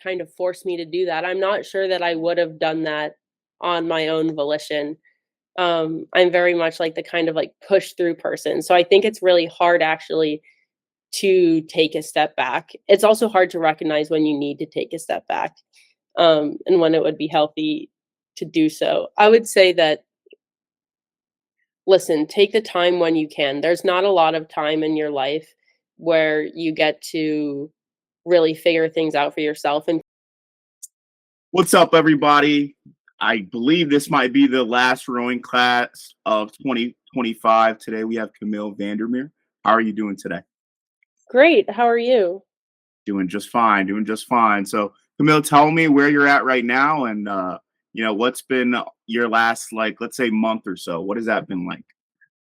kind of forced me to do that. I'm not sure that I would have done that on my own volition. I'm very much like the kind of like push through person. So I think it's really hard actually to take a step back. It's also hard to recognize when you need to take a step back, and when it would be healthy to do so. I would say that, listen, take the time when you can. There's not a lot of time in your life where you get to really figure things out for yourself. And What's up, everybody? I believe this might be the last rowing class of 2025. Today we have Camille VanderMeer. How are you doing today? great. How are you? Doing just fine. Doing just fine. So, Camille, tell me where you're at right now, and what's been your last, like, let's say, month or so. What has that been like?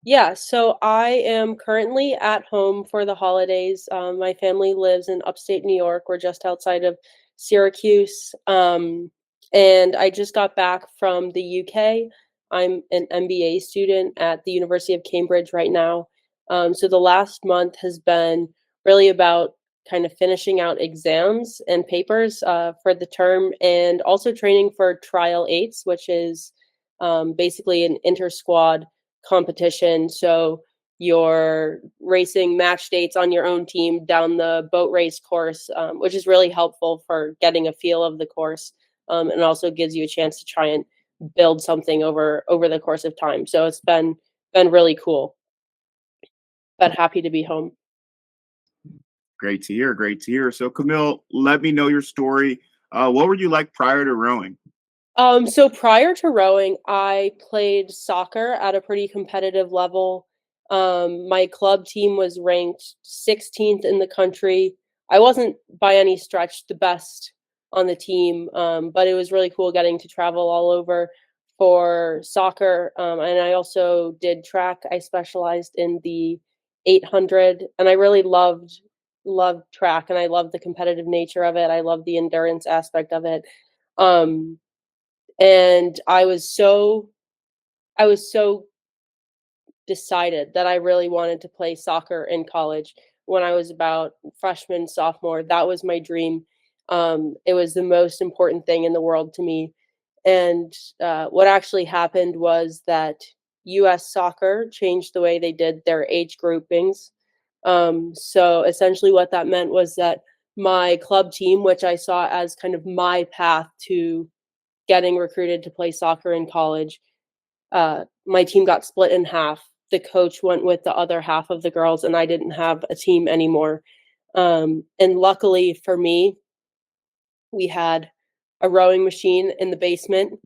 Yeah, so I am currently at home for the holidays. My family lives in upstate New York. We're just outside of Syracuse. And I just got back from the UK. I'm an MBA student at the University of Cambridge right now. So the last month has been really about kind of finishing out exams and papers for the term, and also training for Trial Eights, which is basically an inter squad competition. So you're racing match dates on your own team down the boat race course, which is really helpful for getting a feel of the course, and also gives you a chance to try and build something over the course of time. So it's been really cool, but happy to be home. Great to hear. Great to hear. So, Camille, let me know your story. What were you like prior to rowing? So prior to rowing, I played soccer at a pretty competitive level. My club team was ranked 16th in the country. I wasn't by any stretch the best on the team, but it was really cool getting to travel all over for soccer. And I also did track. I specialized in the 800, and I really loved track, and I loved the competitive nature of it. I loved the endurance aspect of it. Um, and I was so decided that I really wanted to play soccer in college when I was about freshman, sophomore. That was my dream. It was the most important thing in the world to me. And what actually happened was that US soccer changed the way they did their age groupings. So essentially, what that meant was that my club team, which I saw as kind of my path to getting recruited to play soccer in college, my team got split in half. The coach went with the other half of the girls, and I didn't have a team anymore. And luckily for me, we had a rowing machine in the basement,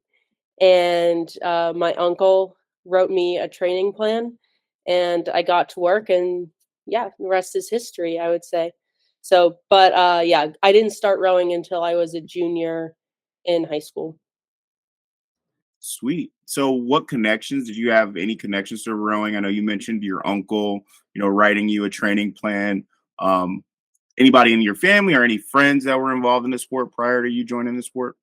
and my uncle wrote me a training plan, and I got to work, and yeah, the rest is history, I would say. So, but yeah, I didn't start rowing until I was a junior in high school. Sweet. So, what connections did you have? Any connections to rowing? I know you mentioned your uncle, writing you a training plan. Um, Anybody in your family or any friends that were involved in the sport prior to you joining the sport?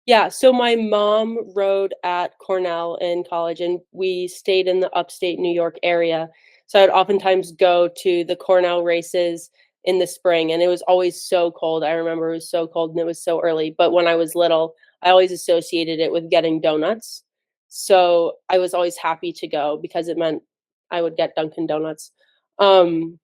Yeah, so my mom rode at Cornell in college, and we stayed in the upstate New York area. So I'd oftentimes go to the Cornell races in the spring, and it was always so cold. I remember it was so cold and it was so early. But when I was little, I always associated it with getting donuts. So I was always happy to go because it meant I would get Dunkin' Donuts. Um,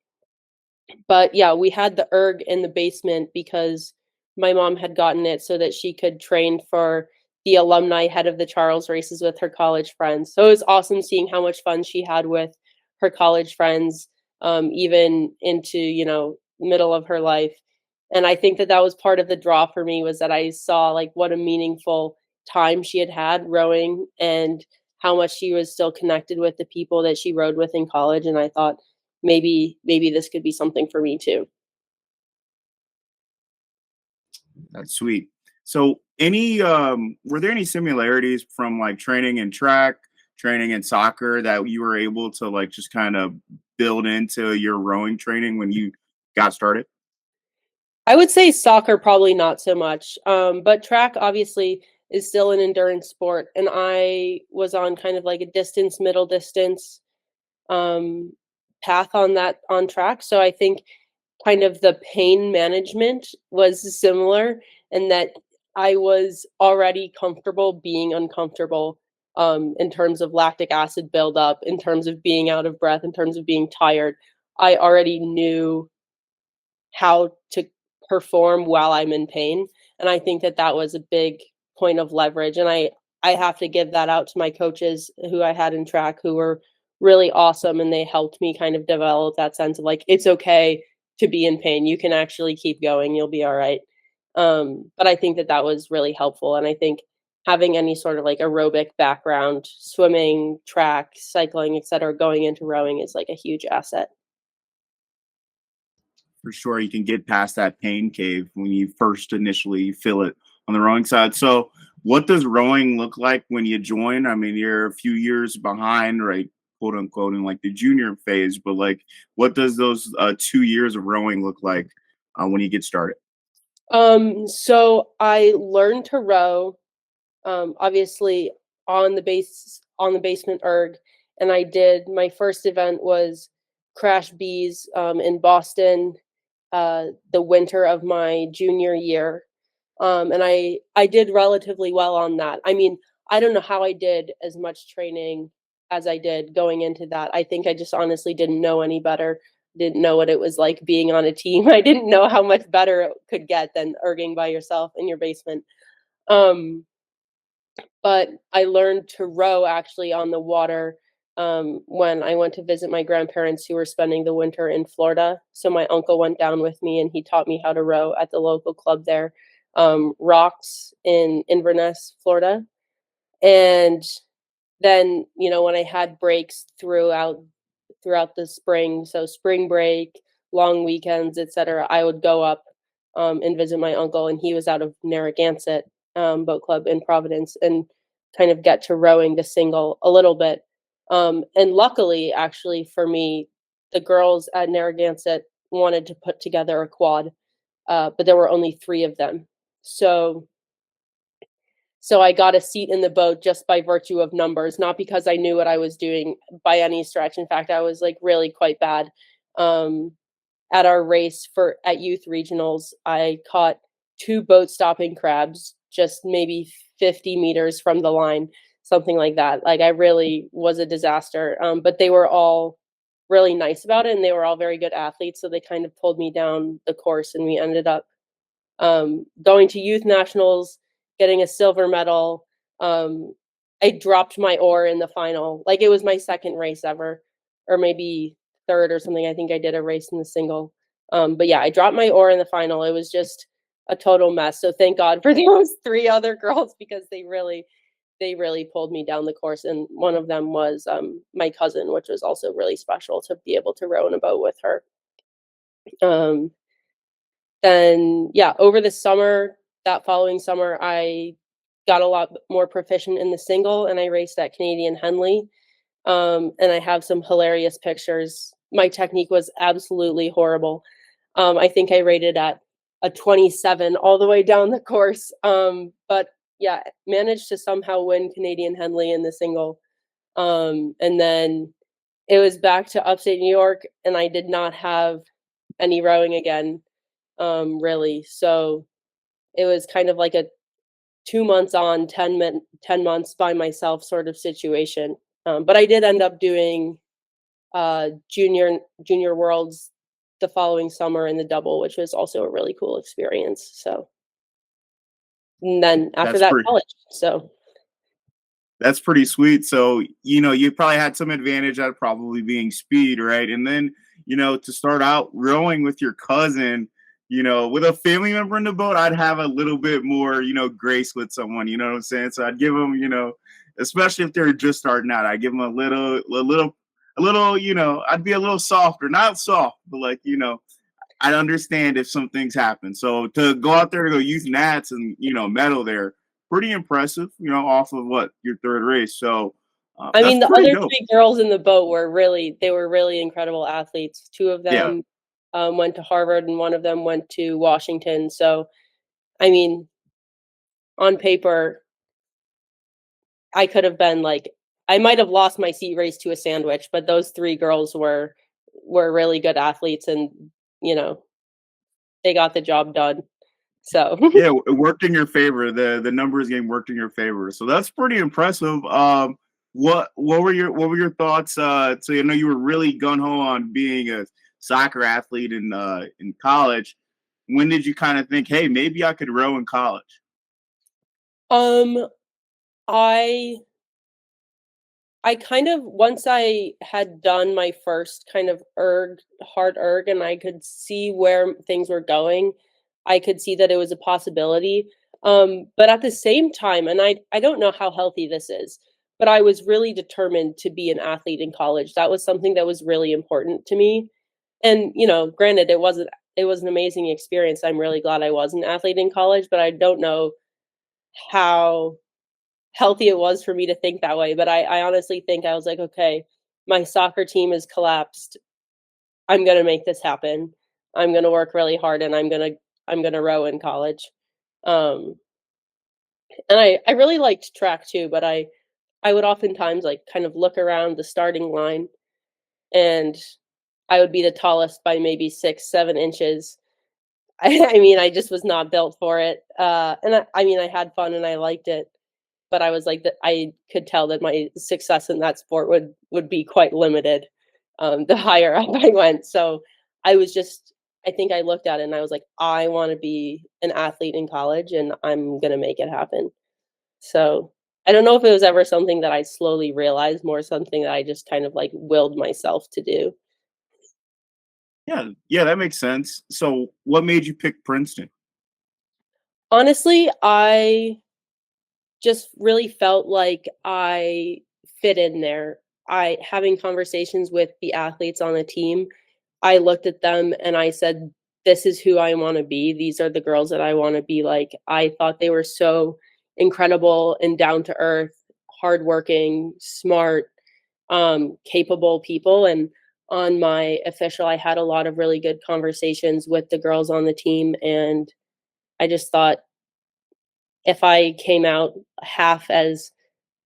but yeah, we had the erg in the basement because my mom had gotten it so that she could train for the alumni head of the Charles races with her college friends. So it was awesome seeing how much fun she had with her college friends, even into, middle of her life. And I think that that was part of the draw for me, was that I saw like what a meaningful time she had had rowing, and how much she was still connected with the people that she rode with in college. And I thought, maybe this could be something for me too. That's sweet. So, any were there any similarities from like training in track, training in soccer that you were able to like just kind of build into your rowing training when you got started? I would say soccer probably not so much, but track obviously is still an endurance sport, and I was on kind of like a distance, middle distance um, path on track. So I think kind of the pain management was similar, and that I was already comfortable being uncomfortable, in terms of lactic acid buildup, in terms of being out of breath, in terms of being tired. I already knew how to perform while I'm in pain, and I think that that was a big point of leverage, and I have to give that out to my coaches who I had in track who were really awesome, and they helped me kind of develop that sense of, like, it's okay to be in pain, you can actually keep going, you'll be alright. But I think that that was really helpful, and I think having any sort of, like, aerobic background, swimming, track, cycling, etcetera, going into rowing is, like, a huge asset. For sure, you can get past that pain cave when you first initially feel it on the rowing side. So, what does rowing look like when you join? I mean, you're a few years behind, right? Quote unquote, in like the junior phase, but like, what does those 2 years of rowing look like when you get started? So I learned to row, obviously on the basement erg, and I did my first event was Crash Bees in Boston, the winter of my junior year. And I did relatively well on that. I mean, I don't know how I did as much training as I did going into that. I think I just honestly didn't know any better. Didn't know what it was like being on a team. I didn't know how much better it could get than erging by yourself in your basement. Um, but I learned to row actually on the water, when I went to visit my grandparents who were spending the winter in Florida. So my uncle went down with me and he taught me how to row at the local club there, Rocks in Inverness, Florida. And then, when I had breaks throughout the spring, so spring break, long weekends, etc., I would go up and visit my uncle, and he was out of Narragansett Boat Club in Providence, and kind of get to rowing the single a little bit. And luckily, actually, for me, the girls at Narragansett wanted to put together a quad, but there were only three of them. So so I got a seat in the boat just by virtue of numbers, not because I knew what I was doing by any stretch. In fact, I was like really quite bad. Um, at our race for at youth regionals, I caught two boat stopping crabs just maybe 50 meters from the line, something like that. Like I really was a disaster. But they were all really nice about it and they were all very good athletes. So they kind of pulled me down the course and we ended up going to youth nationals, getting a silver medal. Um, I dropped my oar in the final. Like it was my second race ever, or maybe third or something. I think I did a race in the single. But yeah, I dropped my oar in the final. It was just a total mess. So thank God for those three other girls because they really pulled me down the course. And one of them was my cousin, which was also really special to be able to row in a boat with her. Um, then yeah, over the summer, that following summer, I got a lot more proficient in the single and I raced at Canadian Henley. And I have some hilarious pictures. My technique was absolutely horrible. I think I rated at a 27 all the way down the course. But yeah, managed to somehow win Canadian Henley in the single. And then it was back to upstate New York, and I did not have any rowing again, really. So it was kind of like a 2 months on, 10 months by myself sort of situation. But I did end up doing junior worlds the following summer in the double, which was also a really cool experience. So and then after That's that, pretty. college. So That's pretty sweet. So, you probably had some advantage at probably being speed, right? And then, to start out rowing with your cousin, with a family member in the boat, I'd have a little bit more, grace with someone, you know what I'm saying? So I'd give them, especially if they're just starting out, I'd give them a little, I'd be a little softer, not soft, but like, I understand if some things happen. So to go out there to go use Nats and medal there, pretty impressive. Off of what your third race. So I that's mean, the pretty other dope. three girls in the boat were really incredible athletes. Two of Yeah, them went to Harvard, and one of them went to Washington. So I mean, on paper, I could have been like I might have lost my seat race to a sandwich, but those three girls were really good athletes and, you know, they got the job done. So Yeah, it worked in your favor. The numbers game worked in your favor. So that's pretty impressive. What were your thoughts? So I know you were really gun ho on being a soccer athlete in college. When did you kind of think, hey, maybe I could row in college? um I I kind of once I had done my first kind of hard erg, and I could see where things were going, I could see that it was a possibility. But at the same time, and I don't know how healthy this is, but I was really determined to be an athlete in college. That was something that was really important to me. And, granted, it was an amazing experience. I'm really glad I was an athlete in college, but I don't know how healthy it was for me to think that way, but I honestly think I was like, "Okay, my soccer team has collapsed. I'm gonna make this happen. I'm gonna work really hard, and I'm gonna row in college." Um, and I really liked track too, but I would oftentimes, like, kind of look around the starting line, and I would be the tallest by maybe 6, 7 inches. I mean, I just was not built for it, and I mean, I had fun and I liked it, but I was like that I could tell that my success in that sport would be quite limited, the higher up I went. So I was just I think I looked at it and I was like, I want to be an athlete in college and I'm gonna make it happen. So I don't know if it was ever something that I slowly realized, more something that I just kind of like willed myself to do. Yeah, yeah, that makes sense. So what made you pick Princeton? Honestly, I just really felt like I fit in there. I having conversations with the athletes on the team, I looked at them and I said, "This is who I wanna be. These are the girls that I wanna be like." I thought they were so incredible and down to earth, hardworking, smart, capable people, and on my official, I had a lot of really good conversations with the girls on the team, and I just thought if I came out half as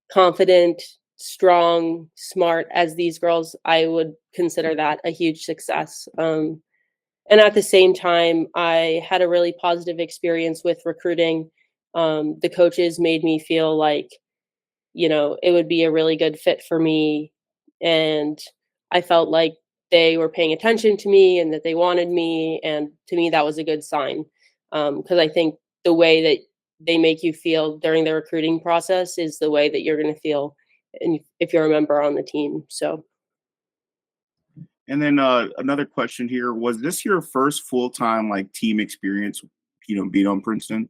confident, strong, smart as these girls, I would consider that a huge success. And at the same time, I had a really positive experience with recruiting. The coaches made me feel like, it would be a really good fit for me. And I felt like they were paying attention to me and that they wanted me. And to me, that was a good sign. Because I think the way that they make you feel during the recruiting process is the way that you're going to feel and if you're a member on the team. So And then another question here: was this your first full time like team experience? Being on Princeton.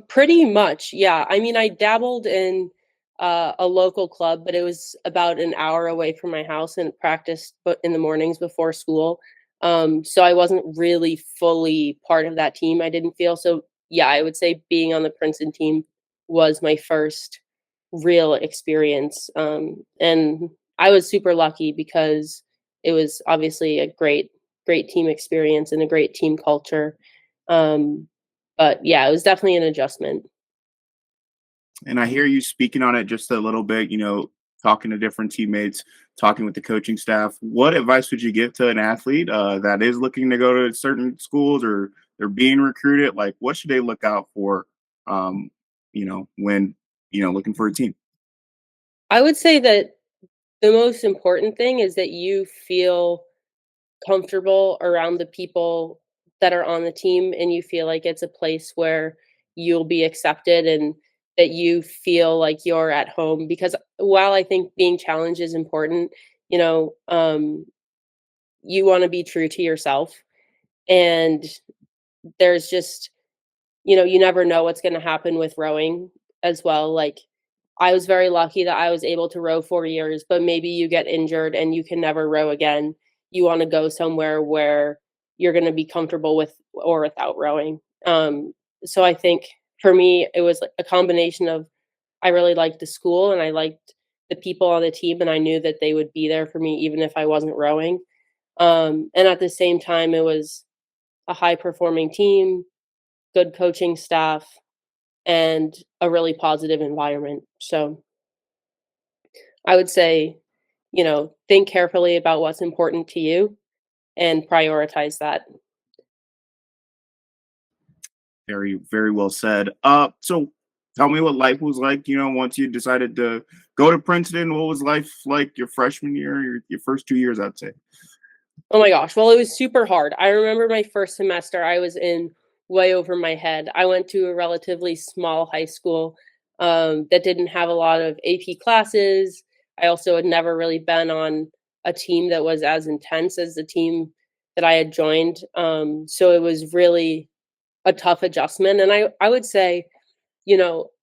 Pretty much, yeah. I mean, I dabbled in a local club, but it was about an hour away from my house and practiced but in the mornings before school. So I wasn't really fully part of that team, I didn't feel. So yeah, I would say being on the Princeton team was my first real experience. And I was super lucky because it was obviously a great team experience and a great team culture. Um, but yeah, it was definitely an adjustment. And I hear you speaking on it just a little bit, talking to different teammates, talking with the coaching staff. What advice would you give to an athlete that is looking to go to certain schools or they're being recruited? Like, what should they look out for, when, looking for a team? I would say that the most important thing is that you feel comfortable around the people that are on the team and you feel like it's a place where you'll be accepted and that you feel like you're at home because while I think being challenged is important, you know, um, you want to be true to yourself and there's just you never know what's going to happen with rowing as well. Like I was very lucky that I was able to row 4 years, but maybe you get injured and you can never row again. You wanna go somewhere where you're gonna be comfortable with or without rowing. So I think for me, it was like a combination of I really liked the school and I liked the people on the team, and I knew that they would be there for me even if I wasn't rowing. And at the same time, it was a high performing team, good coaching staff, and a really positive environment. So I would say, think carefully about what's important to you and prioritize that. Very, very well said. So tell me what life was like, once you decided to go to Princeton. What was life like your freshman year, your first 2 years, I'd say? Oh my gosh. Well, it was super hard. I remember my first semester, I was in way over my head. I went to a relatively small high school that didn't have a lot of AP classes. I also had never really been on a team that was as intense as the team that I had joined. So it was really a tough adjustment. And I would say,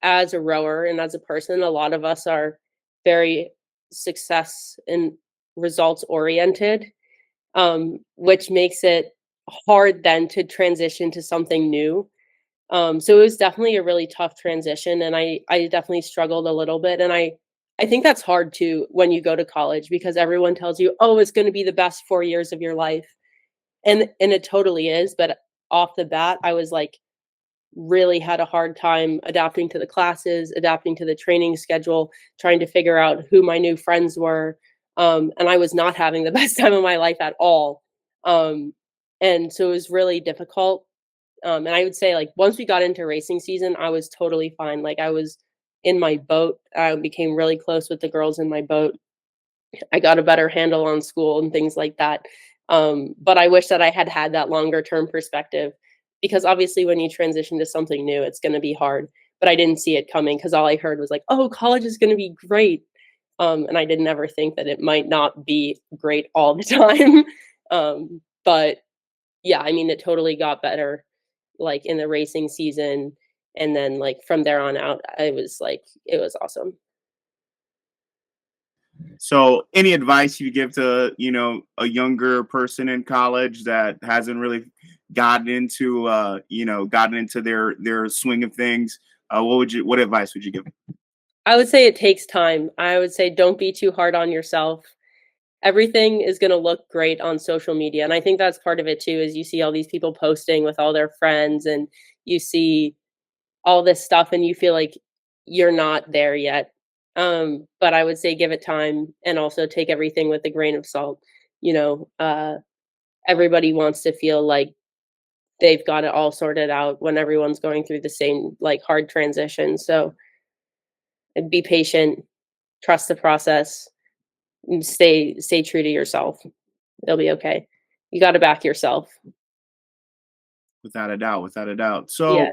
as a rower and as a person, a lot of us are very success and results oriented, which makes it hard then to transition to something new. So it was definitely a really tough transition, and I definitely struggled a little bit, and I think that's hard too when you go to college because everyone tells you, "Oh, it's going to be the best 4 years of your life," and it totally is. But off the bat, I was like really had a hard time adapting to the classes, adapting to the training schedule, trying to figure out who my new friends were. And I was not having the best time of my life at all. Um, and so it was really difficult. And I would say, like, once we got into racing season, I was totally fine. Like, I was in my boat. I became really close with the girls in my boat. I got a better handle on school and things like that. But I wish that I had had that longer term perspective because obviously when you transition to something new, it's going to be hard. But I didn't see it coming because all I heard was like, "Oh, college is going to be great," and I didn't ever think that it might not be great all the time. But yeah, I mean, it totally got better, like in the racing season, and then like from there on out, I was like, it was awesome. So, any advice you give to, a younger person in college that hasn't really gotten into their swing of things? What advice would you give 'em? I would say it takes time. I would say don't be too hard on yourself. Everything is gonna look great on social media, and I think that's part of it too, is you see all these people posting with all their friends, and you see all this stuff, and you feel like you're not there yet. But I would say give it time and also take everything with a grain of salt. You know, everybody wants to feel like they've got it all sorted out when everyone's going through the same, like, hard transition, so, be patient, trust the process, and stay true to yourself. It'll be okay. You gotta back yourself. Without a doubt, without a doubt. Yeah. So,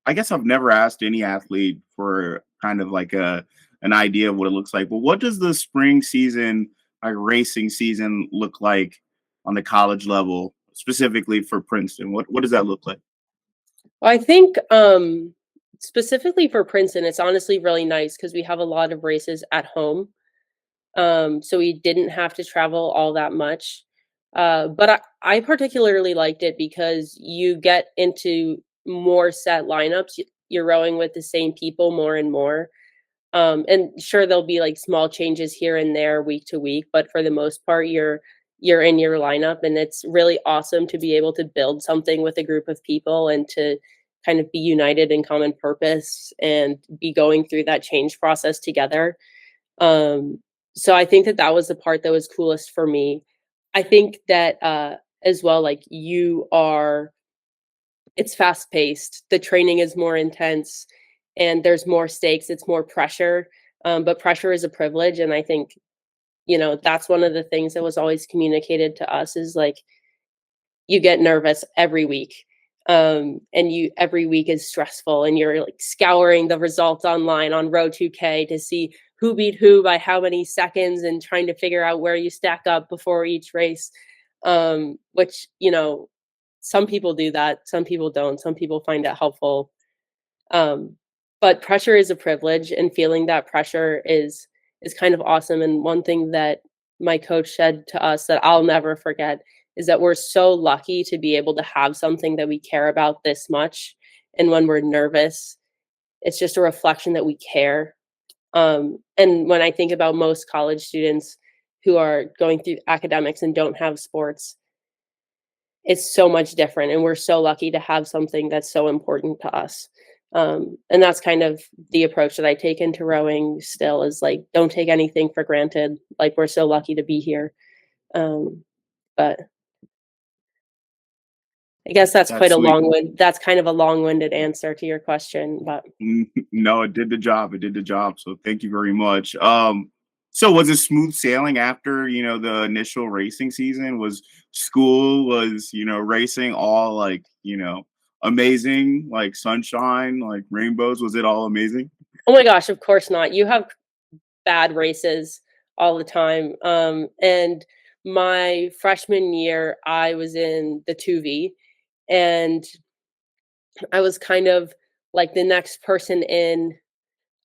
I guess I've never asked any athlete for kind of like an idea of what it looks like. But what does the spring season, like racing season, look like on the college level, specifically for Princeton? What does that look like? Well, I think, specifically for Princeton, it's honestly really nice because we have a lot of races at home, so we didn't have to travel all that much. But I particularly liked it because you get into more set lineups. You're rowing with the same people more and more. And sure, there'll be like small changes here and there week to week, but for the most part, you're in your lineup, and it's really awesome to be able to build something with a group of people and to kind of be united in common purpose and be going through that change process together. Um, so I think that that was the part that was coolest for me. I think that as well, like you are it's fast paced, the training is more intense, and there's more stakes, it's more pressure, but pressure is a privilege, and I think, that's one of the things that was always communicated to us is, like, you get nervous every week, and you every week is stressful, and you're, like, scouring the results online on Row 2K to see who beat who by how many seconds and trying to figure out where you stack up before each race, which, some people do that, some people don't, some people find it helpful, um, but pressure is a privilege, and feeling that pressure is kind of awesome, and one thing that my coach said to us that I'll never forget is that we're so lucky to be able to have something that we care about this much, and when we're nervous, it's just a reflection that we care, and when I think about most college students who are going through academics and don't have sports, it's so much different, and we're so lucky to have something that's so important to us. And that's kind of the approach that I take into rowing still is like, don't take anything for granted. Like we're so lucky to be here. Um, but I guess that's That's quite a sweet. that's kind of a long-winded answer to your question, but No, it did the job. It did the job. So thank you very much. So was it smooth sailing after, the initial racing season? Was school, was, racing all like, amazing, like sunshine, like rainbows? Was it all amazing? oh my gosh, of course not. You have bad races all the time. And my freshman year, I was in the 2V, and I was kind of like the next person in.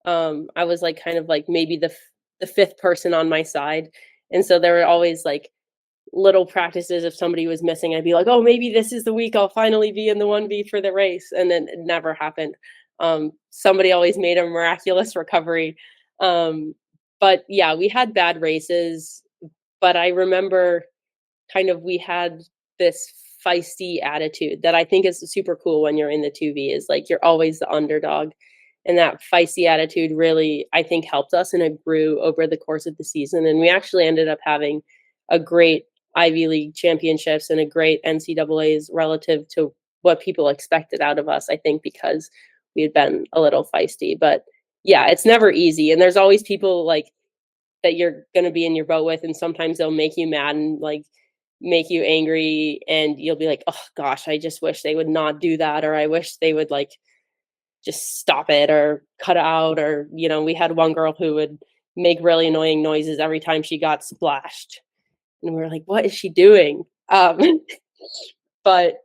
I was like kind of like maybe the fifth person on my side, and so there were always like little practices. If somebody was missing, I'd be like, "Oh, maybe this is the week I'll finally be in the 1V for the race," and then it never happened. Somebody always made a miraculous recovery. Um, but yeah, we had bad races, but I remember kind of we had this feisty attitude that I think is super cool when you're in the 2V, is like you're always the underdog. And that feisty attitude really, I think, helped us, and it grew over the course of the season. And we actually ended up having a great Ivy League championships and a great NCAAs relative to what people expected out of us, I think, because we had been a little feisty. But yeah, it's never easy. And there's always people like that you're going to be in your boat with, and sometimes they'll make you mad and like make you angry, and you'll be like, oh gosh, I just wish they would not do that, or I wish they would like just stop it or cut out. Or we had one girl who would make really annoying noises every time she got splashed, and we were like, what is she doing? But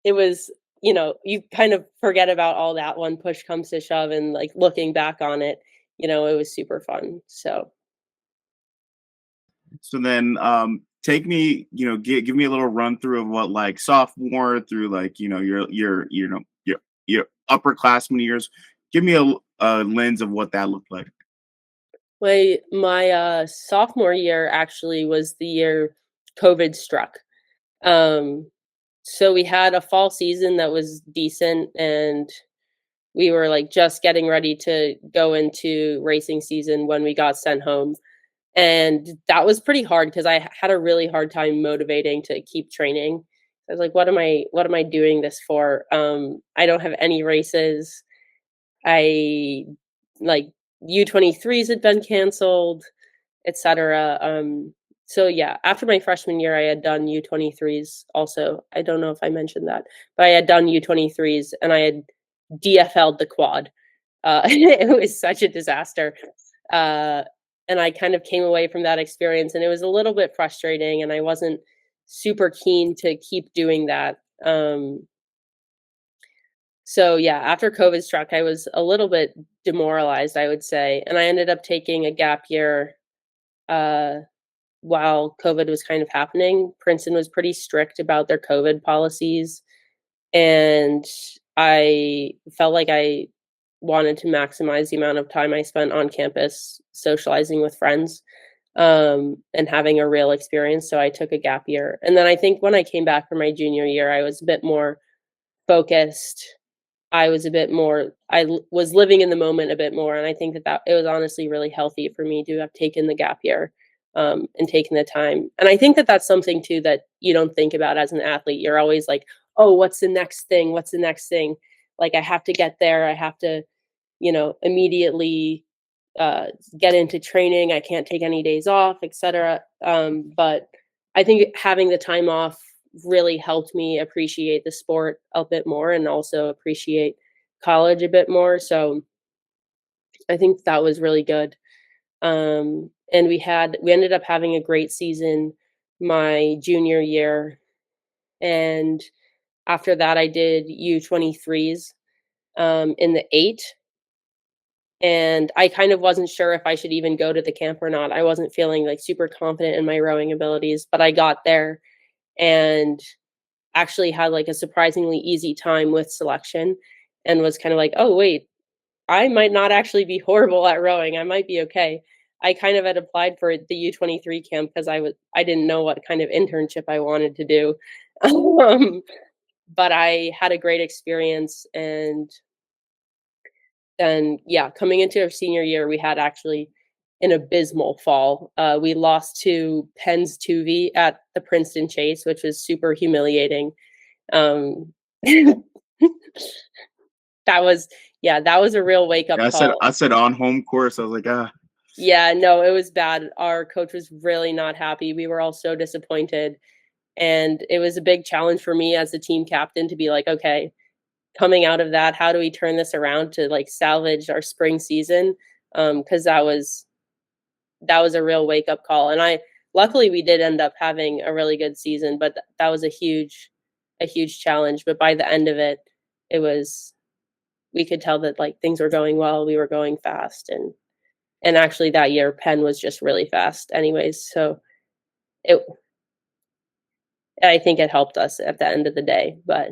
it was, you kind of forget about all that when push comes to shove, and like looking back on it, it was super fun. So So then take me, give me a little run through of what like sophomore through like, your upperclassmen years. Give me a lens of what that looked like. my sophomore year actually was the year COVID struck. Um, so we had a fall season that was decent, and we were like just getting ready to go into racing season when we got sent home. And that was pretty hard because I had a really hard time motivating to keep training. I was like, what am I doing this for? I don't have any races. I like U23s had been canceled, etc. So yeah, after my freshman year, I had done U23s also. I don't know if I mentioned that, but I had done U23s, and I had DFL'd the quad. It was such a disaster. Uh, and I kind of came away from that experience, and it was a little bit frustrating, and I wasn't super keen to keep doing that. So yeah, after COVID struck, I was a little bit demoralized, I would say, and I ended up taking a gap year uh, while COVID was kind of happening. Princeton was pretty strict about their COVID policies, and I felt like I wanted to maximize the amount of time I spent on campus socializing with friends, and having a real experience. So I took a gap year. And then I think when I came back for my junior year, I was a bit more focused. I was a bit more, was living in the moment a bit more. And I think that it was honestly really healthy for me to have taken the gap year, and taken the time. And I think that that's something too that you don't think about as an athlete. You're always like, oh, what's the next thing? What's the next thing? Like, I have to get there. I have to, immediately uh, get into training. I can't take any days off, etc. But I think having the time off really helped me appreciate the sport a bit more, and also appreciate college a bit more. So I think that was really good. And we ended up having a great season my junior year, and after that I did U23s in the 8, and I kind of wasn't sure if I should even go to the camp or not. I wasn't feeling like super confident in my rowing abilities, but I got there and actually had like a surprisingly easy time with selection, and was kind of like, "Oh, wait, I might not actually be horrible at rowing. I might be okay." I kind of had applied for the U23 camp because I didn't know what kind of internship I wanted to do. um, but I had a great experience, and then yeah, coming into our senior year, we had actually an abysmal fall. We lost to Penn's 2V at the Princeton Chase, which was super humiliating. Um, that was yeah, that was a real wake up Yeah, call. I said on home course. I was like, ah, Yeah, no, it was bad. Our coach was really not happy. We were all so disappointed, and it was a big challenge for me as the team captain to be like, "Okay, coming out of that, how do we turn this around to, like, salvage our spring season?" Because that was a real wake up call, and I luckily, we did end up having a really good season, but that was a huge challenge, but by the end of it, it was we could tell that, like, things were going well, we were going fast, and actually that year, Penn was just really fast anyways, so it I think it helped us at the end of the day, but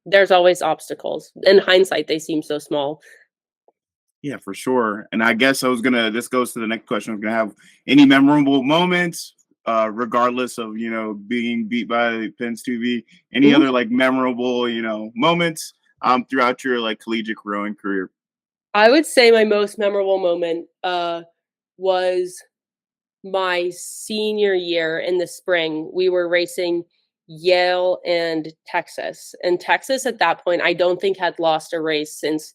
there's always obstacles. In hindsight, they seem so small. yeah, for sure. And I guess I was gonna. This goes to the next question. I was gonna have any memorable moments, regardless of being beat by Penn's 2V. Any Mhm. other like memorable moments throughout your like collegiate rowing career? I would say my most memorable moment, was my senior year in the spring. We were racing Yale and Texas, and Texas at that point, I don't think had lost a race since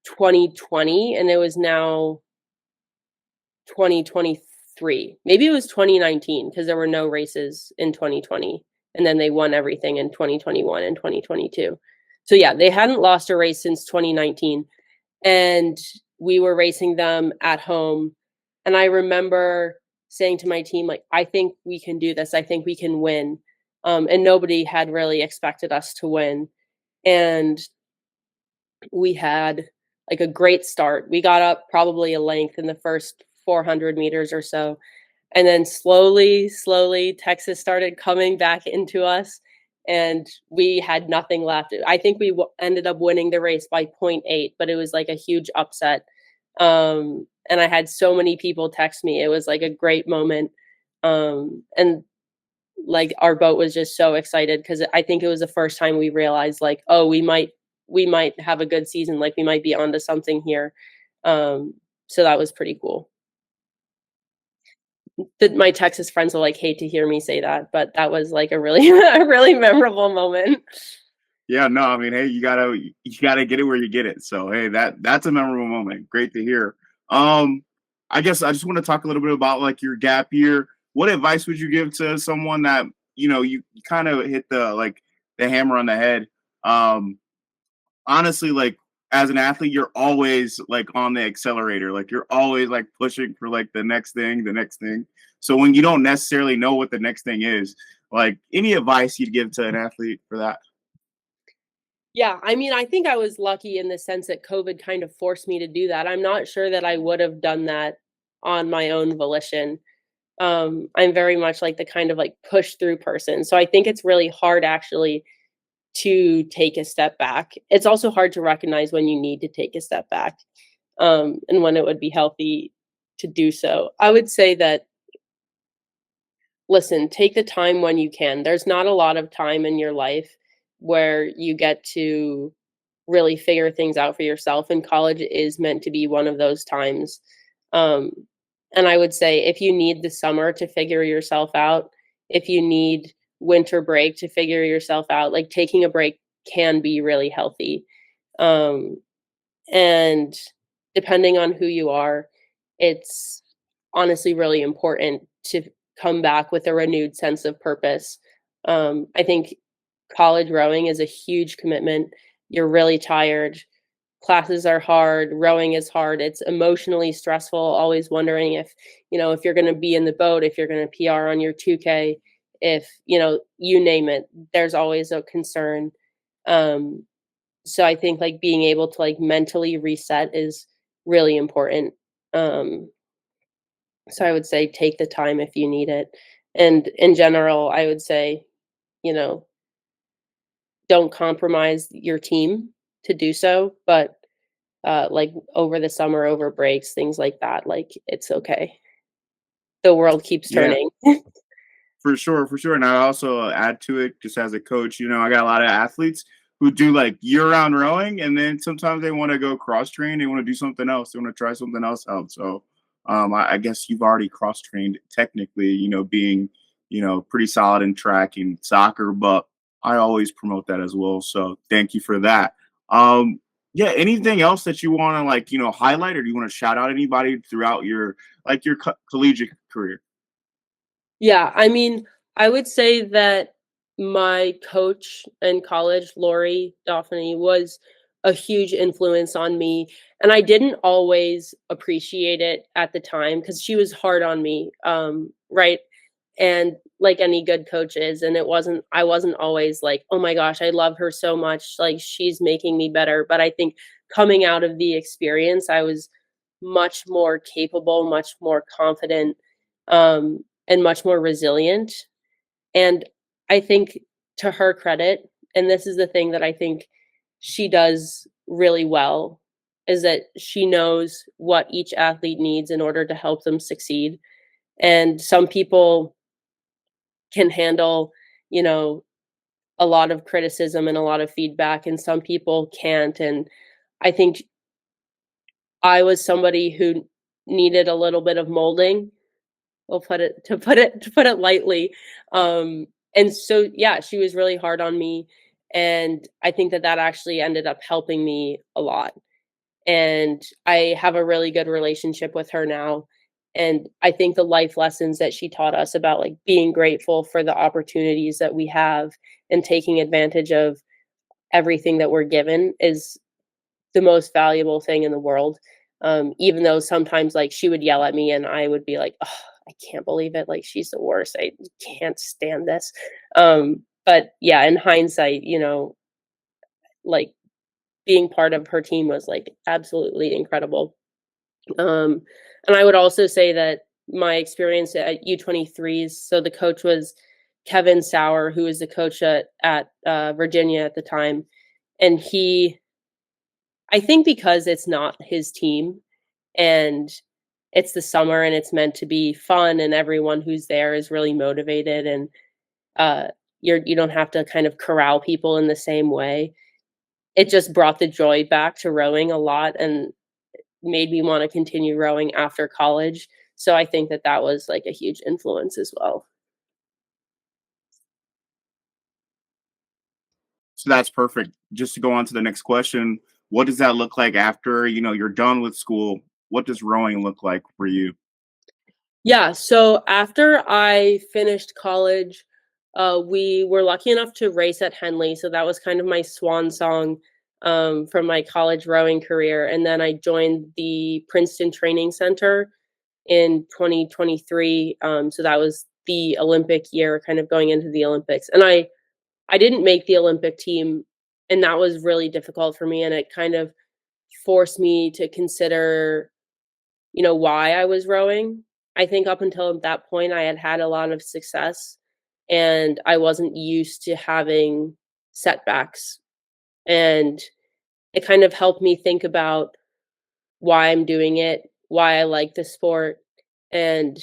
2020, and it was now 2023. Maybe it was 2019 because there were no races in 2020, and then they won everything in 2021 and 2022. So, yeah, they hadn't lost a race since 2019, and we were racing them at home, and I remember saying to my team, like, "I think we can do this. I think we can win." And nobody had really expected us to win, and we had, like, a great start. We got up probably a length in the first 400 meters or so, and then slowly, slowly, Texas started coming back into us, and we had nothing left. I think we ended up winning the race by point 0.8, but it was like a huge upset. And I had so many people text me. It was like a great moment. And like our boat was just so excited because I think it was the first time we realized like, oh, we might have a good season. Like we might be onto something here. So that was pretty cool. My Texas friends will, like, hate to hear me say that, but that was, like, a really a really memorable moment. Yeah, no, I mean, hey, you gotta get it where you get it. So hey, that's a memorable moment. Great to hear. Um, I guess I just want to talk a little bit about like your gap year. What advice would you give to someone that you kind of hit the hammer on the head? Um, Honestly, like as an athlete, you're always like on the accelerator. Like you're always like pushing for like the next thing, the next thing. So when you don't necessarily know what the next thing is, like any advice you'd give to an athlete for that? Yeah, I mean, I think I was lucky in the sense that COVID kind of forced me to do that. I'm not sure that I would have done that on my own volition. I'm very much like the kind of, like, push through person, so I think it's really hard actually to take a step back. It's also hard to recognize when you need to take a step back, and when it would be healthy to do so. I would say that listen, take the time when you can. There's not a lot of time in your life where you get to really figure things out for yourself, and college is meant to be one of those times. Um, and I would say if you need the summer to figure yourself out, if you need winter break to figure yourself out, like taking a break can be really healthy. Um, and depending on who you are, it's honestly really important to come back with a renewed sense of purpose. I think college rowing is a huge commitment. You're really tired. Classes are hard. Rowing is hard. It's emotionally stressful. Always wondering if, if you're going to be in the boat, if you're going to PR on your 2K, if, you name it, there's always a concern. Um, so I think, like, being able to, like, mentally reset is really important. Um, so I would say take the time if you need it. And in general, I would say, you know, don't compromise your team to do so, but, like, over the summer, over breaks, things like that, like, it's okay. The world keeps Yeah, turning. for sure, for sure. And I also add to it, just as a coach, I got a lot of athletes who do like year-round rowing, and then sometimes they want to go cross-train. They want to do something else. They want to try something else out. So, I guess you've already cross-trained technically. Being pretty solid in track and soccer, but I always promote that as well. So thank you for that. Um, yeah, anything else that you want to like, highlight, or do you want to shout out anybody throughout your your collegiate career? Yeah, I mean, I would say that my coach in college, Lori Dauphiny, was a huge influence on me, and I didn't always appreciate it at the time because she was hard on me, right? And like any good coach is, and I wasn't always like, "Oh my gosh, I love her so much, like, she's making me better," but I think coming out of the experience, I was much more capable, much more confident, and much more resilient. And I think to her credit, and this is the thing that I think she does really well, is that she knows what each athlete needs in order to help them succeed. And some people can handle, you know, a lot of criticism and a lot of feedback, and some people can't. And I think I was somebody who needed a little bit of molding. We'll put it lightly. And so, yeah, she was really hard on me, and I think that that actually ended up helping me a lot. And I have a really good relationship with her now, and I think the life lessons that she taught us about, like, being grateful for the opportunities that we have and taking advantage of everything that we're given is the most valuable thing in the world. Even though sometimes, like, she would yell at me and I would be like, "Oh, I can't believe it, like, she's the worst, I can't stand this." But yeah, in hindsight, like, being part of her team was, like, absolutely incredible. Um, and I would also say that my experience at U23s, so the coach was Kevin Sauer, who was the coach at Virginia at the time, and I think because it's not his team, and it's the summer and it's meant to be fun and everyone who's there is really motivated, and uh you don't have to kind of corral people in the same way. It just brought the joy back to rowing a lot and made me want to continue rowing after college. So I think that that was like a huge influence as well. So that's perfect. Just to go on to the next question, what does that look like after, you're done with school? What does rowing look like for you? Yeah, so after I finished college, we were lucky enough to race at Henley, so that was kind of my swan song, from my college rowing career, and then I joined the Princeton Training Center in 2023, so that was the Olympic year, kind of going into the Olympics, and I didn't make the Olympic team, and that was really difficult for me, and it kind of forced me to consider, why I was rowing. I think up until that point, I had had a lot of success, and I wasn't used to having setbacks. And it kind of helped me think about why I'm doing it, why I like the sport. And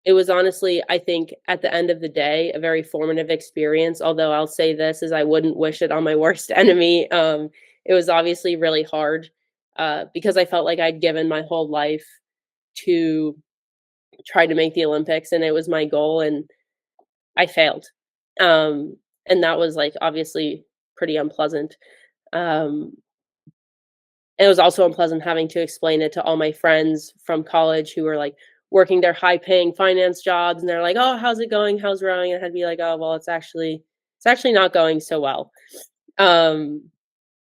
it was honestly, I think, at the end of the day, a very formative experience. Although I'll say this is I wouldn't wish it on my worst enemy. It was obviously really hard because I felt like I'd given my whole life to try to make the Olympics, and it was my goal, and I failed. And that was like obviously pretty unpleasant. Um, it was also unpleasant having to explain it to all my friends from college who were like working their high paying finance jobs, and they're like, "Oh, how's it going? How's rowing?" And I'd be like, "Oh, well, it's actually not going so well." Um,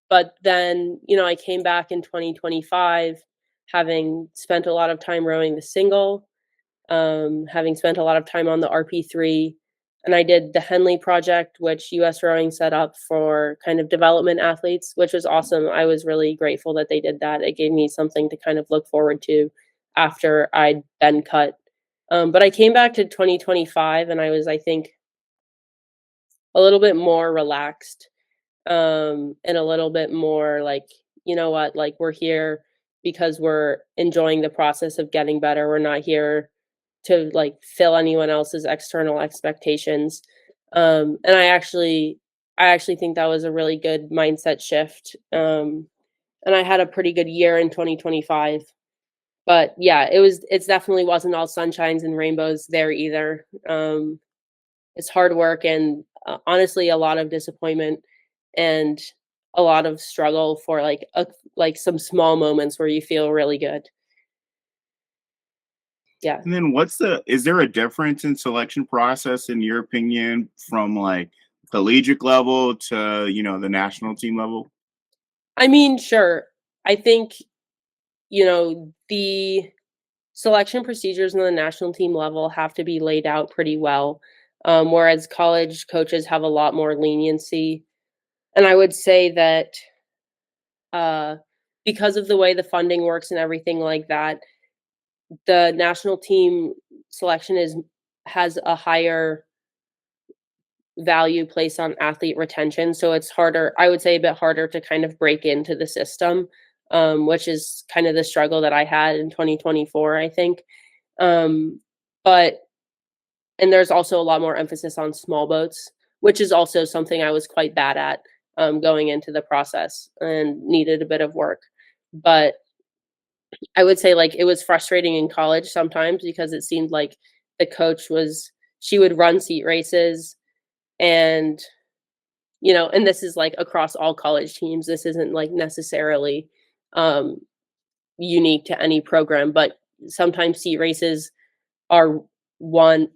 but then, I came back in 2025 having spent a lot of time rowing the single, having spent a lot of time on the RP3. And I did the Henley project, which US Rowing set up for kind of development athletes, which was awesome. I was really grateful that they did that. It gave me something to kind of look forward to after I'd been cut. But I came back to 2025 and I was, I think, a little bit more relaxed, and a little bit more like, you know what, like we're here because we're enjoying the process of getting better. We're not here to like fill anyone else's external expectations. And I actually think that was a really good mindset shift. And I had a pretty good year in 2025. But yeah, it's definitely wasn't all sunshines and rainbows there either. It's hard work, and honestly a lot of disappointment and a lot of struggle for like some small moments where you feel really good. Yeah. And then is there a difference in selection process in your opinion from like collegiate level to, the national team level? I mean, sure. I think, the selection procedures on the national team level have to be laid out pretty well, whereas college coaches have a lot more leniency. And I would say that uh, because of the way the funding works and everything like that, the national team selection is has a higher value placed on athlete retention. So it's harder, I would say a bit harder to kind of break into the system, which is kind of the struggle that I had in 2024, I think. Um, but and there's also a lot more emphasis on small boats, which is also something I was quite bad at going into the process and needed a bit of work. But I would say like it was frustrating in college sometimes because it seemed like the coach was she would run seat races and and this is like across all college teams. This isn't like necessarily um unique to any program, but sometimes seat races are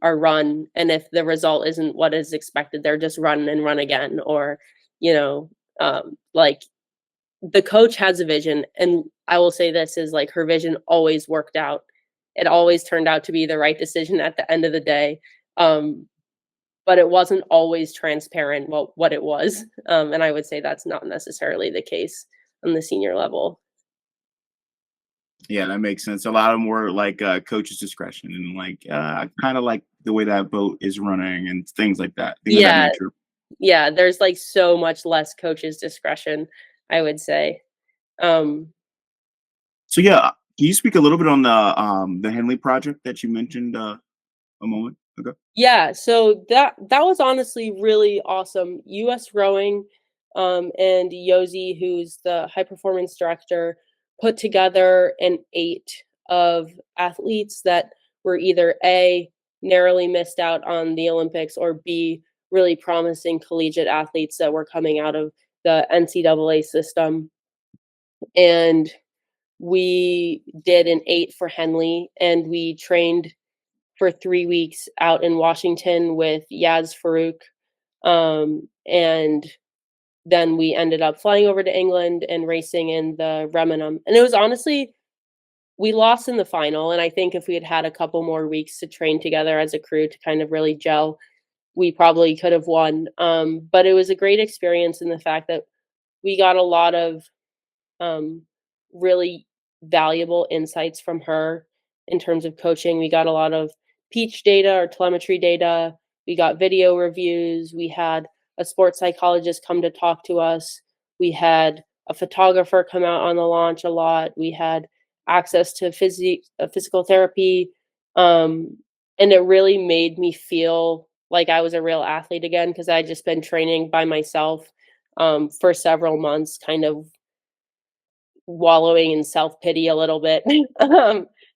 are run, and if the result isn't what is expected, they're just run and run again. Or you know like the coach has a vision, and I will say this is like her vision always worked out. It always turned out to be the right decision at the end of the day. um but it wasn't always transparent what it was. And I would say that's not necessarily the case on the senior level. Yeah, that makes sense. A lot of more like coach's discretion and like kind of like the way that boat is running and things like that, things of that Yeah, nature. yeah, there's like so much less coach's discretion, I would say. um So yeah, can you speak a little bit on the Henley project that you mentioned a moment ago? Yeah, so that was honestly really awesome. US Rowing, and Yosi, who's the high performance director, put together an eight of athletes that were either A, narrowly missed out on the Olympics, or B, really promising collegiate athletes that were coming out of the NCAA system. And we did an eight for Henley, and we trained for 3 weeks out in Washington with Yaz Farouk. And then we ended up flying over to England and racing in the Remenham. And it was honestly, we lost in the final. And I think if we had had a couple more weeks to train together as a crew to kind of really gel, we probably could have won. But it was a great experience in the fact that we got a lot of um, really valuable insights from her in terms of coaching. We got a lot of peach data or telemetry data. We got video reviews. We had a sports psychologist come to talk to us. We had a photographer come out on the launch a lot. We had access to physical therapy. Um, and it really made me feel like I was a real athlete again because I'd just been training by myself for several months, kind of wallowing in self-pity a little bit.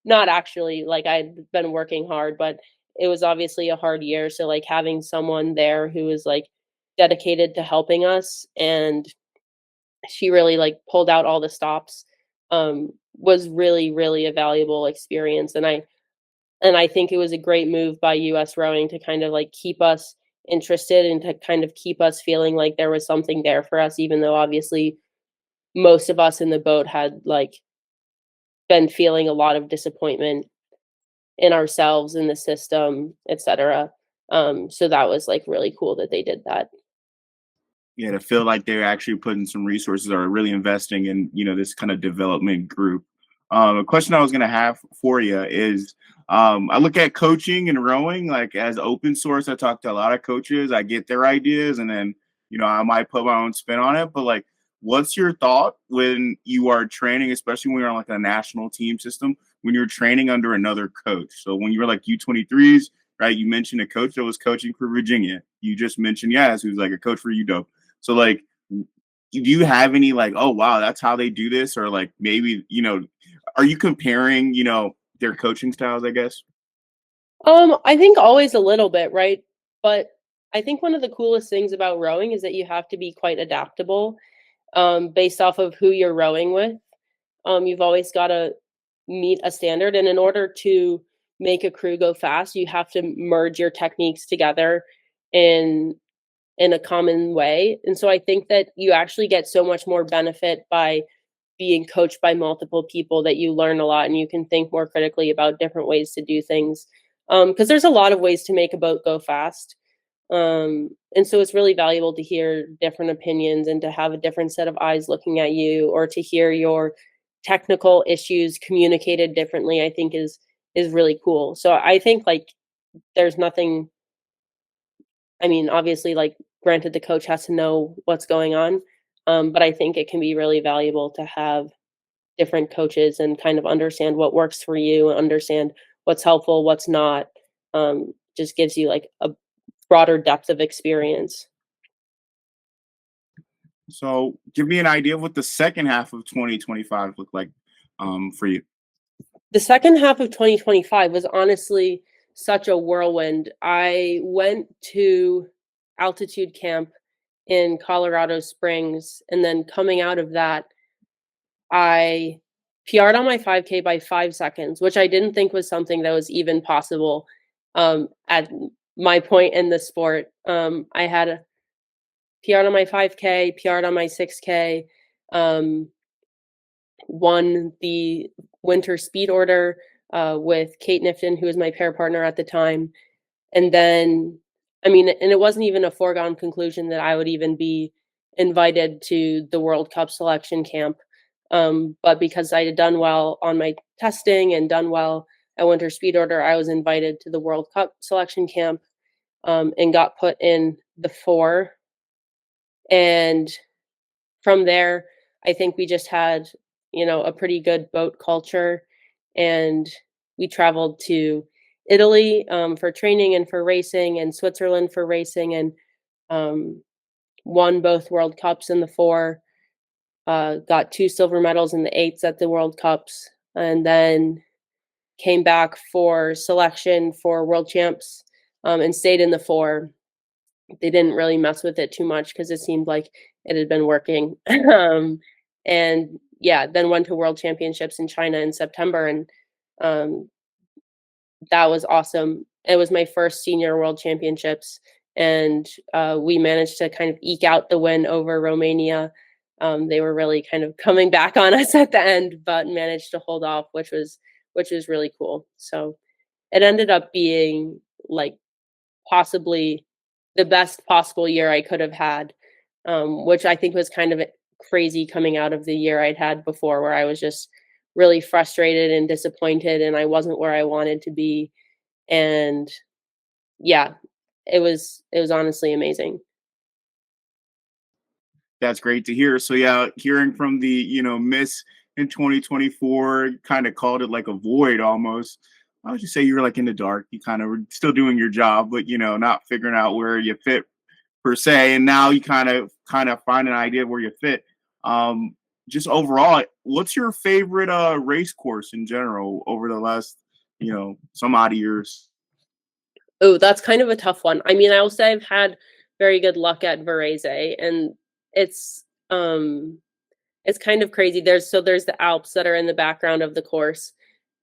Not actually, like, I'd been working hard, but it was obviously a hard year, so, like, having someone there who was, like, dedicated to helping us, and she really, like, pulled out all the stops, was really, really a valuable experience, and I think it was a great move by US Rowing to kind of, like, keep us interested and to kind of keep us feeling like there was something there for us, even though obviously most of us in the boat had, like, been feeling a lot of disappointment in ourselves, in the system, etcetera. So that was, like, really cool that they did that. Yeah, to feel like they're actually putting some resources or really investing in, this kind of development group. A question I was gonna have for you is, I look at coaching and rowing like as open source. I talk to a lot of coaches. I get their ideas, and then I might put my own spin on it. But like, what's your thought when you are training, especially when you're on like a national team system, when you're training under another coach? So when you were like U23s, right? You mentioned a coach that was coaching for Virginia. You just mentioned Yaz, who's like a coach for UW. So like, do you have any like, oh wow, that's how they do this, or like maybe are you comparing their coaching styles? I guess. I think always a little bit, right? But I think one of the coolest things about rowing is that you have to be quite adaptable, based off of who you're rowing with. You've always got to meet a standard, and in order to make a crew go fast, you have to merge your techniques together in a common way. And so I think that you actually get so much more benefit by being coached by multiple people, that you learn a lot and you can think more critically about different ways to do things. Because there's a lot of ways to make a boat go fast. And so it's really valuable to hear different opinions and to have a different set of eyes looking at you, or to hear your technical issues communicated differently, I think is really cool. So I think like there's nothing, I mean, obviously, like, granted, the coach has to know what's going on, but I think it can be really valuable to have different coaches and kind of understand what works for you, understand what's helpful, what's not. Just gives you like a broader depth of experience. So give me an idea of what the second half of 2025 looked like for you. The second half of 2025 was honestly such a whirlwind. I went to altitude camp in Colorado Springs, and then coming out of that, I PR'd on my 5K by 5 seconds, which I didn't think was something that was even possible, at my point in the sport. I had a PR'd on my 5K, PR'd on my 6K, um, won the winter speed order, with Kate Nifton, who was my pair partner at the time. And then, I mean, and it wasn't even a foregone conclusion that I would even be invited to the World Cup selection camp. But because I had done well on my testing and done well at winter speed order, I was invited to the World Cup selection camp, and got put in the four. And from there, I think we just had, a pretty good boat culture, and we traveled to Italy, for training and for racing, and Switzerland for racing, and um, won both World Cups in the four. Got two silver medals in the eights at the World Cups, and then came back for selection for World Champs, and stayed in the four. They didn't really mess with it too much because it seemed like it had been working. And yeah, then went to World Championships in China in September, and um, that was awesome. It was my first senior World Championships, and we managed to kind of eke out the win over Romania. They were really kind of coming back on us at the end, but managed to hold off, which was really cool. So it ended up being like possibly the best possible year I could have had, which I think was kind of crazy coming out of the year I'd had before, where I was just really frustrated and disappointed, and I wasn't where I wanted to be. And yeah, it was honestly amazing. That's great to hear. So yeah, hearing from the miss in 2024, kind of called it like a void almost. I would just say you were like in the dark. You kind of were still doing your job, but not figuring out where you fit per se. And now you kind of find an idea of where you fit. Just overall, what's your favorite race course in general over the last some odd years? Oh, that's kind of a tough one. I mean, I will say I've had very good luck at Varese, and it's um it's kind of crazy. There's the Alps that are in the background of the course.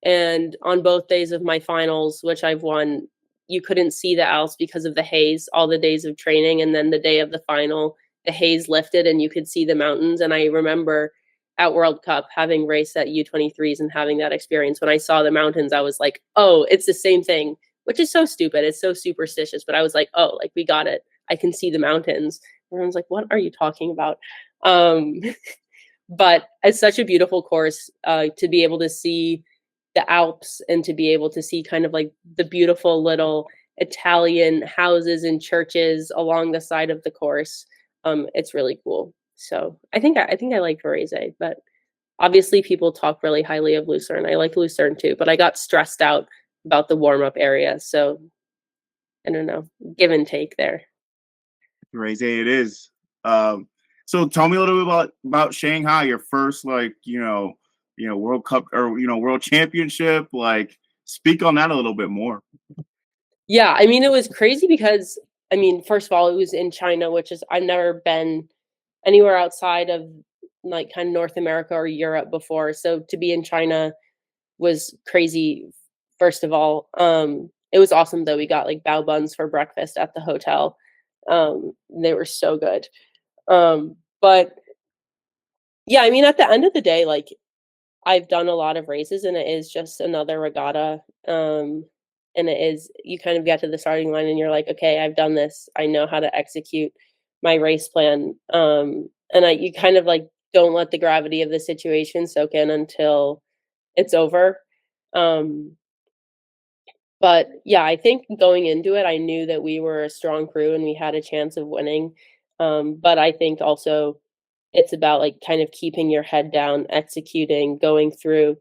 And on both days of my finals, which I've won, you couldn't see the Alps because of the haze all the days of training. And then the day of the final, the haze lifted and you could see the mountains. And I remember at World Cup having raced at U23s and having that experience. When I saw the mountains, I was like, oh, it's the same thing, which is so stupid. It's so superstitious. But I was like, oh, like we got it. I can see the mountains. Everyone's like, what are you talking about? Um, but it's such a beautiful course, to be able to see the Alps and to be able to see kind of like the beautiful little Italian houses and churches along the side of the course. It's really cool. So I think I like Varese, but obviously people talk really highly of Lucerne. I like Lucerne too, but I got stressed out about the warm up area. So I don't know, give and take there. Raise it is. Um, so tell me a little bit about Shanghai, your first World Cup or World Championship. Like, speak on that a little bit more. Yeah, I mean, it was crazy because I mean, first of all, it was in China, which is I've never been anywhere outside of, like, kind of North America or Europe before, so to be in China was crazy, first of all. It was awesome, though. We got, like, bao buns for breakfast at the hotel. They were so good. But, yeah, I mean, at the end of the day, like, I've done a lot of races, and it is just another regatta, and it is you kind of get to the starting line and you're like, "Okay, I've done this. I know how to execute my race plan." And you kind of, like, don't let the gravity of the situation soak in until it's over. Um, but, yeah, I think going into it, I knew that we were a strong crew and we had a chance of winning. But I think also it's about, like, kind of keeping your head down, executing, going through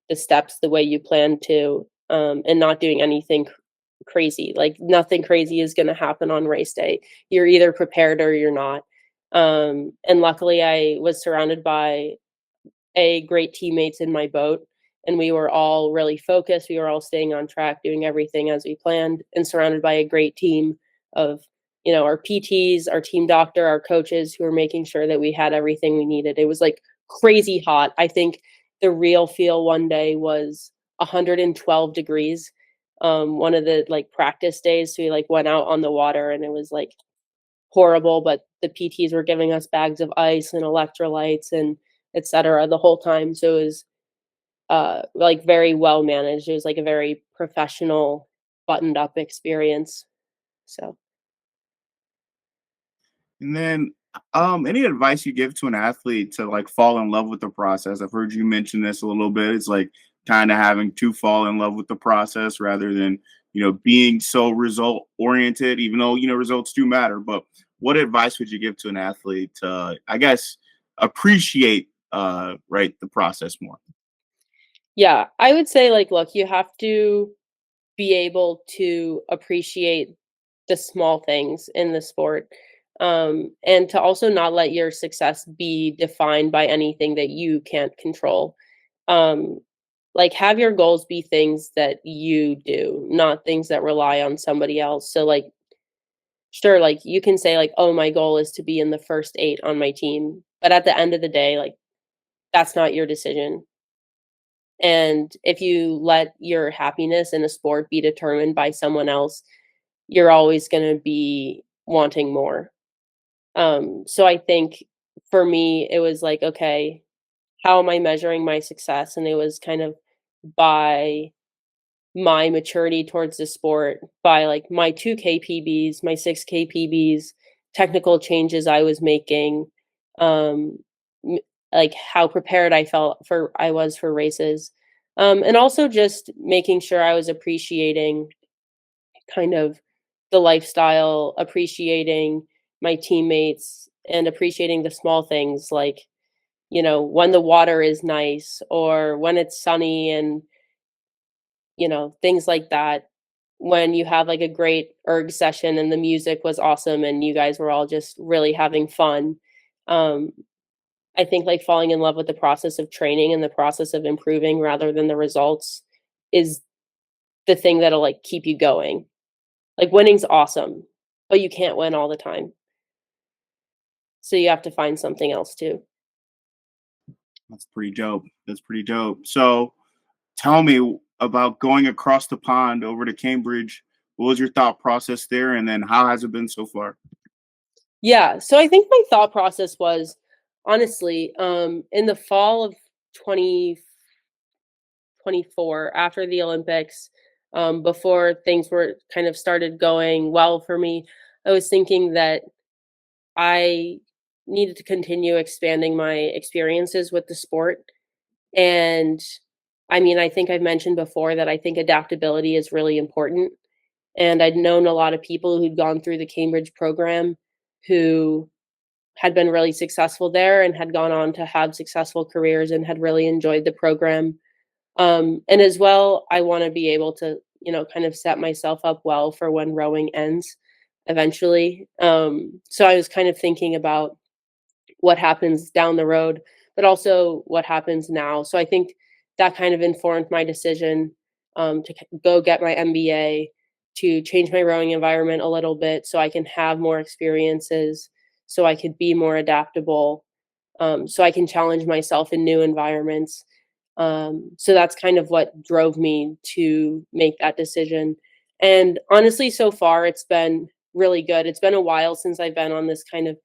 the steps the way you plan to, and not doing anything crazy. Like, nothing crazy is gonna happen on race day. You're either prepared or you're not. And luckily, I was surrounded by great teammates in my boat, and we were all really focused. We were all staying on track, doing everything as we planned, and surrounded by a great team of, our PTs, our team doctor, our coaches who were making sure that we had everything we needed. It was like crazy hot. I think the real feel one day was 112 degrees. One of the like practice days, so we like went out on the water and it was like horrible, but the PTs were giving us bags of ice and electrolytes and etcetera the whole time, so it was, like, very well managed. It was, like, a very professional, buttoned up experience, so And then, any advice you give to an athlete to like fall in love with the process? I've heard you mention this a little bit. It's like kind of having to fall in love with the process rather than being so result oriented. Even though results do matter, but what advice would you give to an athlete to, I guess, appreciate right the process more? yeah, I would say, like, look, you have to be able to appreciate the small things in the sport, and to also not let your success be defined by anything that you can't control. Um, like, have your goals be things that you do, not things that rely on somebody else. So, like, sure, like, you can say, like, "Oh, my goal is to be in the first 8 on my team," but at the end of the day, like, that's not your decision. And if you let your happiness in a sport be determined by someone else, you're always gonna be wanting more. So I think for me, it was like, okay, how am I measuring my success? And it was kind of by my maturity towards the sport, by like my 2K PBs, my 6K PBs, technical changes I was making, um, m- like how prepared I was for races, and also just making sure I was appreciating kind of the lifestyle, appreciating my teammates, and appreciating the small things like, when the water is nice or when it's sunny and, things like that. When you have like a great erg session and the music was awesome and you guys were all just really having fun. Um, I think like falling in love with the process of training and the process of improving rather than the results is the thing that'll like keep you going. Like winning's awesome, but you can't win all the time. So you have to find something else too. That's pretty dope. That's pretty dope. So tell me about going across the pond over to Cambridge. What was your thought process there? And then how has it been so far? Yeah, so I think my thought process was honestly, in the fall of 2024, after the Olympics, before things were kind of started going well for me, I was thinking that I needed to continue expanding my experiences with the sport. And I mean, I think I've mentioned before that I think adaptability is really important. And I'd known a lot of people who'd gone through the Cambridge program who had been really successful there and had gone on to have successful careers and had really enjoyed the program. And as well, I want to be able to, kind of set myself up well for when rowing ends eventually. So I was kind of thinking about what happens down the road, but also what happens now. So I think that kind of informed my decision, to go get my MBA. to change my rowing environment a little bit so I can have more experiences, so I could be more adaptable, so I can challenge myself in new environments. So that's kind of what drove me to make that decision. And honestly, so far it's been really good. It's been a while since I've been on this kind of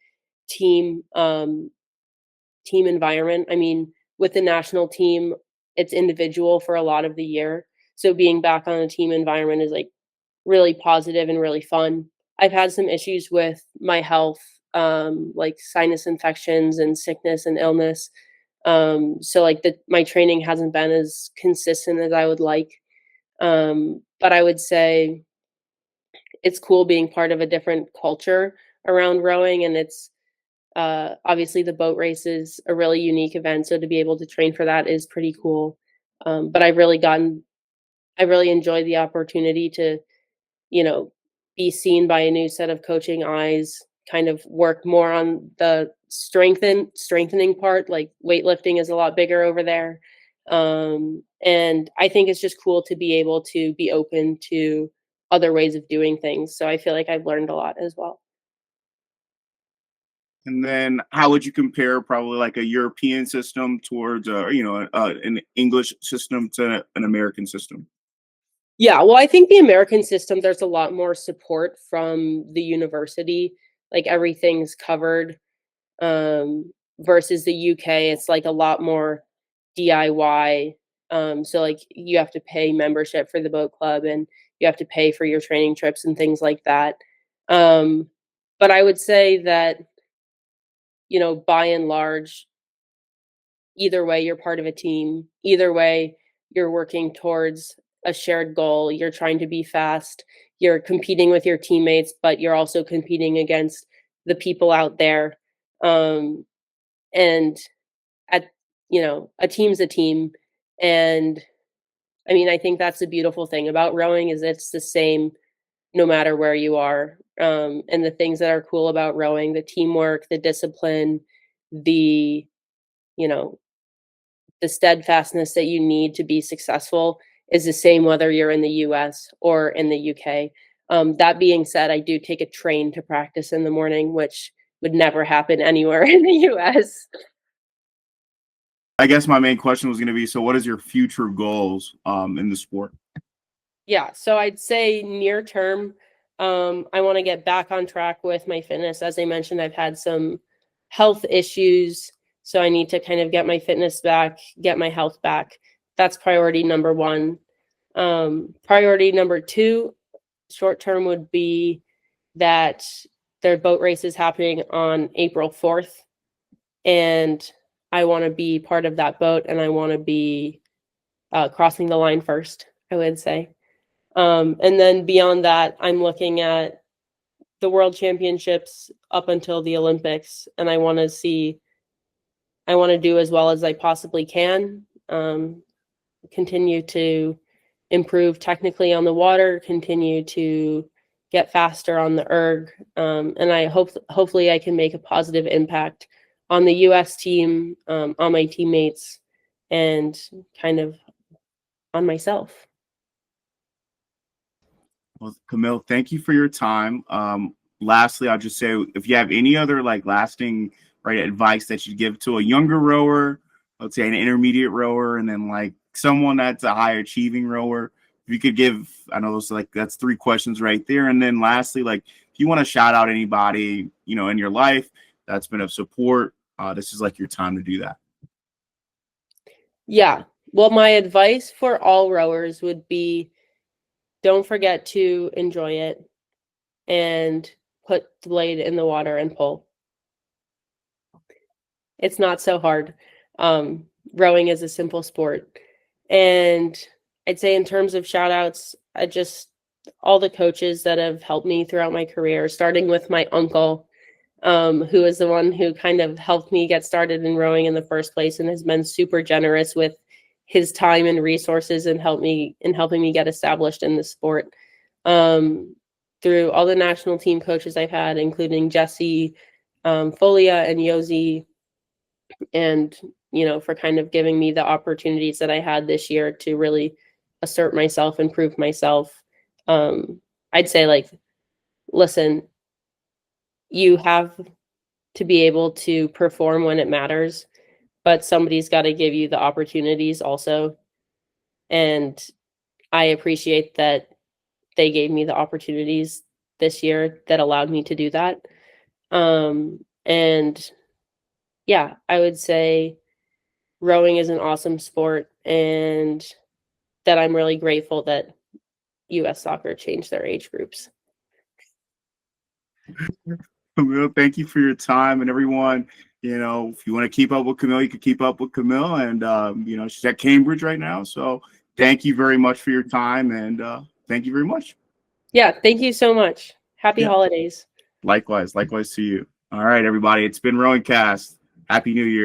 team team environment. I mean, with the national team, it's individual for a lot of the year. So being back on a team environment is like really positive and really fun. I've had some issues with my health, like sinus infections and sickness and illness. So like my training hasn't been as consistent as I would like. But I would say it's cool being part of a different culture around rowing, and it's obviously the boat race is a really unique event. So to be able to train for that is pretty cool. But I really enjoy the opportunity to, you know, be seen by a new set of coaching eyes, kind of work more on the strengthening part, like weightlifting is a lot bigger over there. And I think it's just cool to be able to be open to other ways of doing things. So I feel like I've learned a lot as well. And then how would you compare probably like a European system towards, an English system to an American system? Yeah, well, I think the American system, there's a lot more support from the university. Like everything's covered. Versus the UK, it's like a lot more DIY. So like you have to pay membership for the boat club and you have to pay for your training trips and things like that. Um, but I would say that, you know, by and large, either way, you're part of a team. Either way, you're working towards a shared goal. You're trying to be fast. You're competing with your teammates, but you're also competing against the people out there. Um, and at a team's a team. And I mean, I think that's the beautiful thing about rowing is it's the same no matter where you are. And the things that are cool about rowing, the teamwork, the discipline, the you know the steadfastness that you need to be successful is the same whether you're in the US or in the UK. That being said, I do take a train to practice in the morning, which would never happen anywhere in the US. I guess my main question was going to be, so what is your future goals in the sport? Yeah, so I'd say near term, I want to get back on track with my fitness. As I mentioned, I've had some health issues, so I need to kind of get my fitness back, get my health back. That's priority number one. Priority number two, short term, would be that their boat race is happening on April 4th, and I want to be part of that boat, and I want to be crossing the line first, I would say. And then beyond that, I'm looking at the World Championships up until the Olympics, and I want to do as well as I possibly can. Continue to improve technically on the water, continue to get faster on the erg, and hopefully I can make a positive impact on the U.S. team, on my teammates, and kind of on myself. Well, Camille, thank you for your time. Lastly, I'll just say if you have any other like lasting right advice that you give to a younger rower, let's say an intermediate rower, and then like someone that's a high achieving rower, if you could give, I know those like that's three questions right there. And then lastly, like if you want to shout out anybody, in your life that's been of support, this is like your time to do that. Yeah. Well, my advice for all rowers would be don't forget to enjoy it and put the blade in the water and pull. It's not so hard. Rowing is a simple sport. And I'd say in terms of shout outs, all the coaches that have helped me throughout my career, starting with my uncle, who is the one who kind of helped me get started in rowing in the first place and has been super generous with his time and resources and helping me get established in the sport. Through all the national team coaches I've had, including Jesse, Folia, and Yosi, and for kind of giving me the opportunities that I had this year to really assert myself and prove myself. I'd say, like, listen, you have to be able to perform when it matters, but somebody's got to give you the opportunities also. And I appreciate that they gave me the opportunities this year that allowed me to do that. And yeah, I would say rowing is an awesome sport, and that I'm really grateful that US soccer changed their age groups. Camille, thank you for your time, and everyone. You know, if you want to keep up with Camille, you can keep up with Camille, and you know, she's at Cambridge right now. So thank you very much for your time, and thank you very much. Yeah, thank you so much. Happy Yeah, holidays. likewise to you. All right, everybody, it's been RowingCast. Happy New Year.